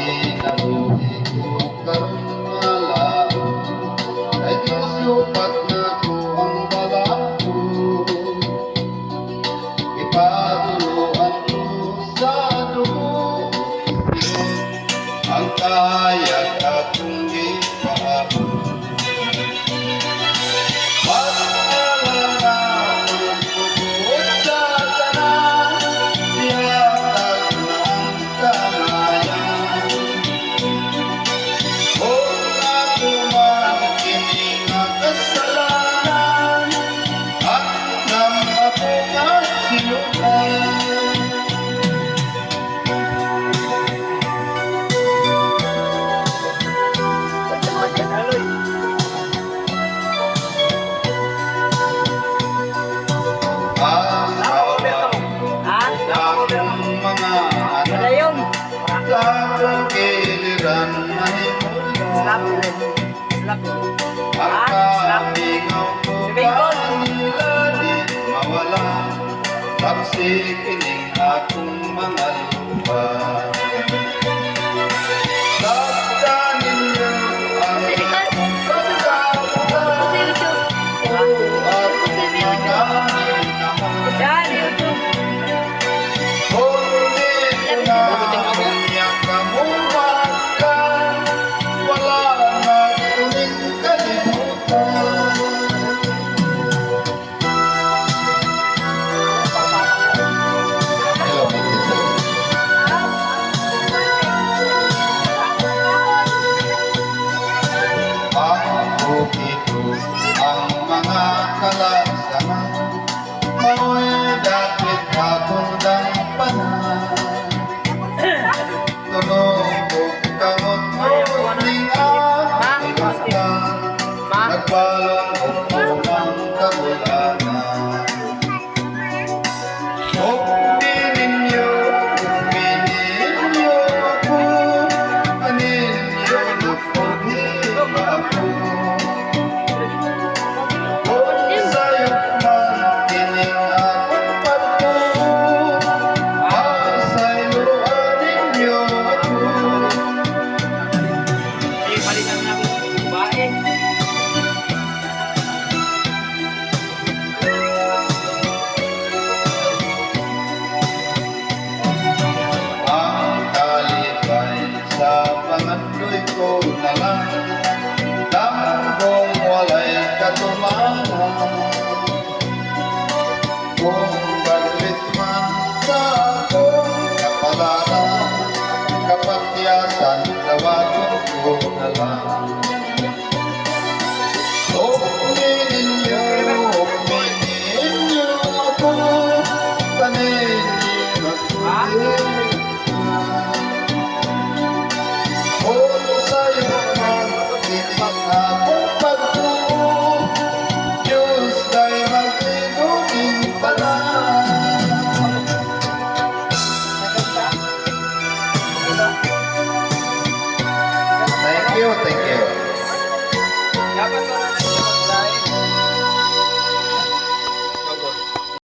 kinabuhi ko karon malao ay Diyos lupat na ko ang balako ipatuluan ko sa dugo ang kayag akong gipaabot Sa kiliran mahimula ang kalingaw ko kanila di mawala saksi kining akong mga lupa sakta ninyo ang akong pagkakataon at manganin naman ang mga kalasanan mao'y dapit akong dampanan tunong kamot mo ning aking basta nagbalong ko ng kabulangan Umininyo ako aninyo lupuhi ako pangandoy ko na lang damgong walay katumanan kung baglit man sa akong kapalaran kapatyasan tawagon ko na lang Umininyo ako paninyo ako Thank you. Dapat